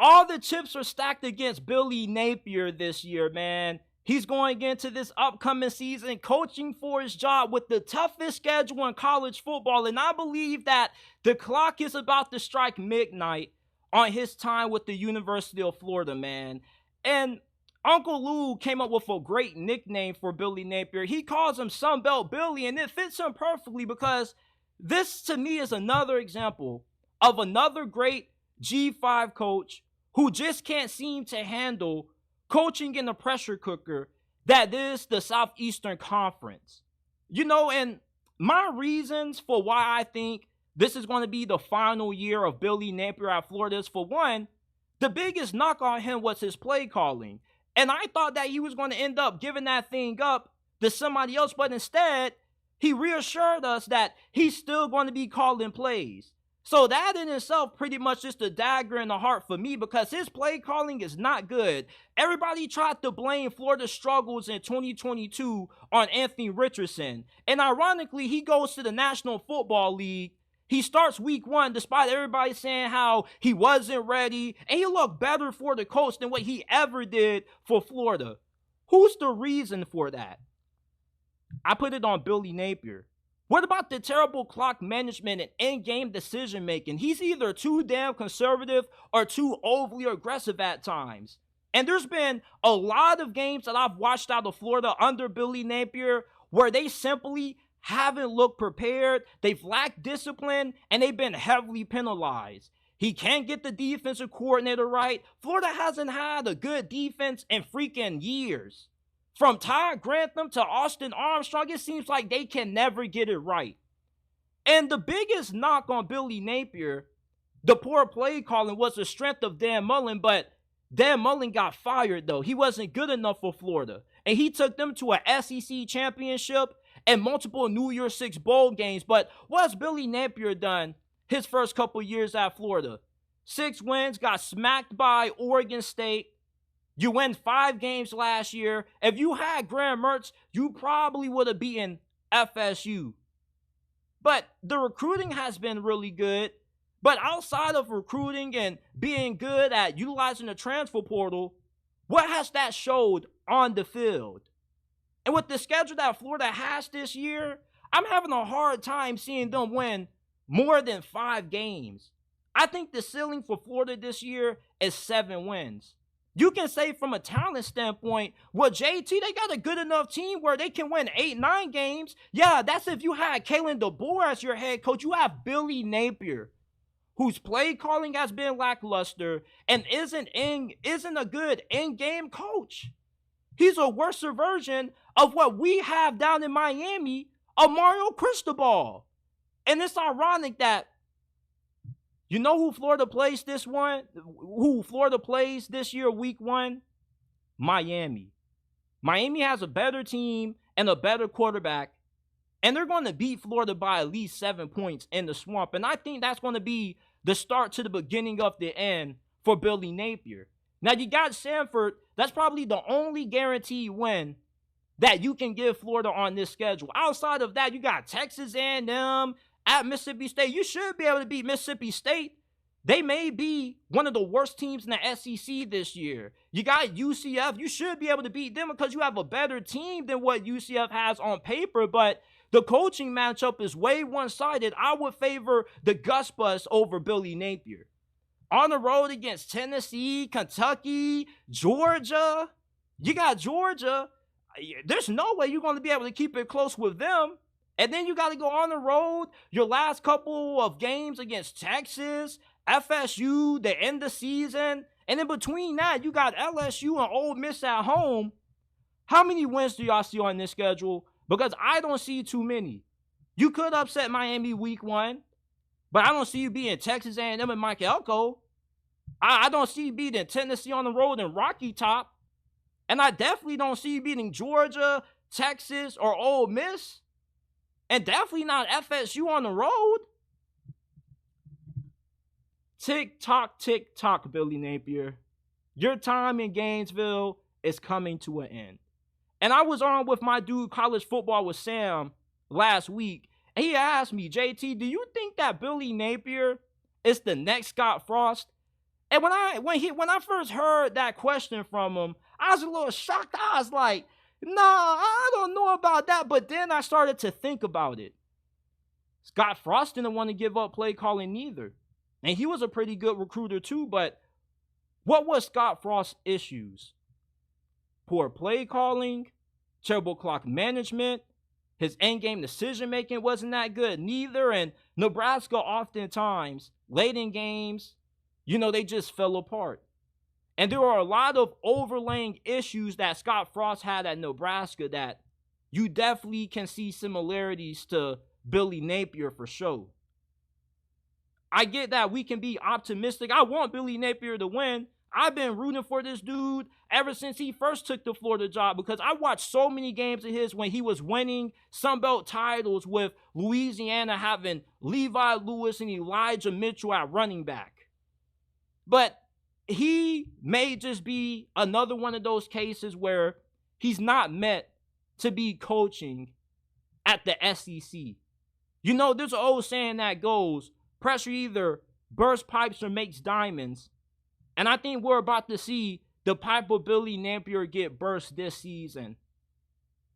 all the chips are stacked against Billy Napier this year, man. He's going into this upcoming season coaching for his job with the toughest schedule in college football. And I believe that the clock is about to strike midnight on his time with the University of Florida, man. And Uncle Lou came up with a great nickname for Billy Napier. He calls him Sunbelt Billy, and it fits him perfectly because this, to me, is another example of another great G5 coach who just can't seem to handle coaching in the pressure cooker that is the Southeastern Conference. You know, and my reasons for why I think this is going to be the final year of Billy Napier at Florida is, for one, the biggest knock on him was his play calling. And I thought that he was going to end up giving that thing up to somebody else, but instead, he reassured us that he's still going to be calling plays. So that in itself pretty much just a dagger in the heart for me because his play calling is not good. Everybody tried to blame Florida's struggles in 2022 on Anthony Richardson. And ironically, he goes to the National Football League. He starts week 1 despite everybody saying how he wasn't ready. And he looked better for the coach than what he ever did for Florida. Who's the reason for that? I put it on Billy Napier. What about the terrible clock management and in-game decision-making? He's either too damn conservative or too overly aggressive at times. And there's been a lot of games that I've watched out of Florida under Billy Napier where they simply haven't looked prepared, they've lacked discipline, and they've been heavily penalized. He can't get the defensive coordinator right. Florida hasn't had a good defense in freaking years. From Todd Grantham to Austin Armstrong, it seems like they can never get it right. And the biggest knock on Billy Napier, the poor play calling, was the strength of Dan Mullen, but Dan Mullen got fired, though. He wasn't good enough for Florida. And he took them to an SEC championship and multiple New Year's Six bowl games. But what's Billy Napier done his first couple years at Florida? 6 wins, got smacked by Oregon State. You win 5 games last year. If you had Graham Mertz, you probably would have beaten FSU. But the recruiting has been really good. But outside of recruiting and being good at utilizing the transfer portal, what has that showed on the field? And with the schedule that Florida has this year, I'm having a hard time seeing them win more than 5 games. I think the ceiling for Florida this year is 7 wins. You can say from a talent standpoint, well, JT, they got a good enough team where they can win 8, 9 games. Yeah, that's if you had Kalen DeBoer as your head coach. You have Billy Napier, whose play calling has been lackluster and isn't a good in-game coach. He's a worse version of what we have down in Miami of Mario Cristobal. And it's ironic that, you know who Florida plays this year, week 1? Miami. Miami has a better team and a better quarterback, and they're going to beat Florida by at least 7 points in the swamp. And I think that's going to be the start to the beginning of the end for Billy Napier. Now, you got Samford. That's probably the only guaranteed win that you can give Florida on this schedule. Outside of that, you got Texas A&M at Mississippi State. You should be able to beat Mississippi State. They may be one of the worst teams in the SEC this year. You got UCF. You should be able to beat them because you have a better team than what UCF has on paper. But the coaching matchup is way one-sided. I would favor the Gus Bus over Billy Napier. On the road against Tennessee, Kentucky, Georgia. You got Georgia. There's no way you're going to be able to keep it close with them. And then you got to go on the road, your last couple of games against Texas, FSU, the end of season. And in between that, you got LSU and Ole Miss at home. How many wins do y'all see on this schedule? Because I don't see too many. You could upset Miami week 1, but I don't see you beating Texas A&M and Mike Elko. I don't see you beating Tennessee on the road and Rocky Top. And I definitely don't see you beating Georgia, Texas, or Ole Miss. And definitely not FSU on the road. Tick tock, Billy Napier. Your time in Gainesville is coming to an end. And I was on with my dude, College Football with Sam, last week. And he asked me, JT, do you think that Billy Napier is the next Scott Frost? And when I first heard that question from him, I was a little shocked. I was like, nah, I don't know about that. But then I started to think about it. Scott Frost didn't want to give up play calling neither. And he was a pretty good recruiter too, but what was Scott Frost's issues? Poor play calling, terrible clock management, his end-game decision-making wasn't that good neither, and Nebraska oftentimes, late in games, they just fell apart. And there are a lot of overlaying issues that Scott Frost had at Nebraska that you definitely can see similarities to Billy Napier for sure. I get that we can be optimistic. I want Billy Napier to win. I've been rooting for this dude ever since he first took the Florida job because I watched so many games of his when he was winning Sun Belt titles with Louisiana having Levi Lewis and Elijah Mitchell at running back. But he may just be another one of those cases where he's not meant to be coaching at the SEC. There's an old saying that goes, pressure either bursts pipes or makes diamonds. And I think we're about to see the pipe of Billy Napier get burst this season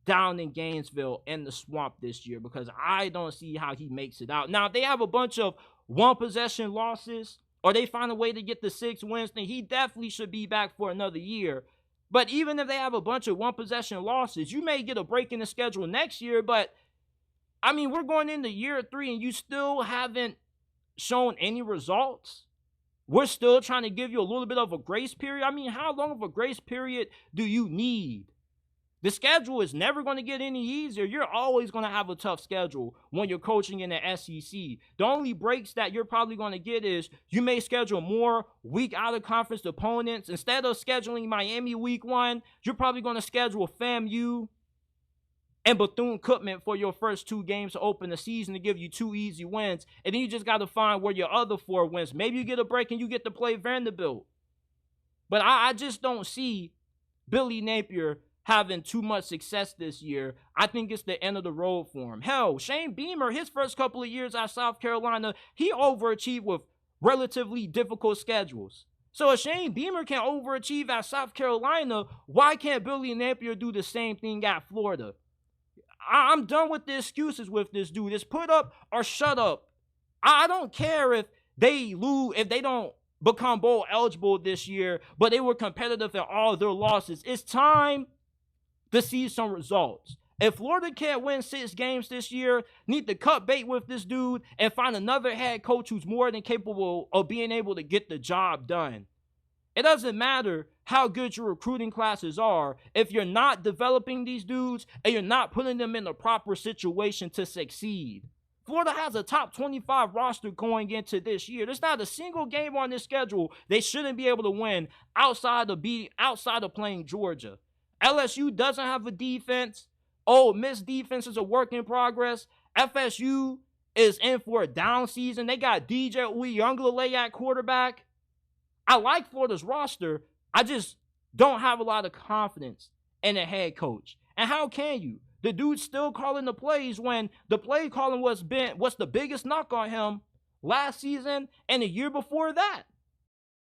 down in Gainesville in the swamp this year because I don't see how he makes it out. Now, if they have a bunch of one-possession losses or they find a way to get the 6 wins, then he definitely should be back for another year. But even if they have a bunch of one-possession losses, you may get a break in the schedule next year. But, we're going into year 3 and you still haven't shown any results. We're still trying to give you a little bit of a grace period. How long of a grace period do you need? The schedule is never going to get any easier. You're always going to have a tough schedule when you're coaching in the SEC. The only breaks that you're probably going to get is you may schedule more weak out-of-conference opponents. Instead of scheduling Miami week 1, you're probably going to schedule FAMU and Bethune-Cookman for your first 2 games to open the season to give you 2 easy wins. And then you just got to find where your other 4 wins. Maybe you get a break and you get to play Vanderbilt. But I just don't see Billy Napier having too much success this year. I think it's the end of the road for him. Hell, Shane Beamer, his first couple of years at South Carolina, he overachieved with relatively difficult schedules. So if Shane Beamer can overachieve at South Carolina, why can't Billy Napier do the same thing at Florida? I'm done with the excuses with this dude. It's put up or shut up. I don't care if they lose, if they don't become bowl eligible this year, but they were competitive in all of their losses. It's time to see some results. If Florida can't win 6 games this year, need to cut bait with this dude and find another head coach who's more than capable of being able to get the job done. It doesn't matter how good your recruiting classes are if you're not developing these dudes and you're not putting them in the proper situation to succeed. Florida has a top 25 roster going into this year. There's not a single game on this schedule they shouldn't be able to win outside of playing Georgia. LSU doesn't have a defense. Ole Miss defense is a work in progress. FSU is in for a down season. They got DJ Uiagalelei at quarterback. I like Florida's roster. I just don't have a lot of confidence in a head coach. And how can you? The dude's still calling the plays when the play calling was the biggest knock on him last season and the year before that.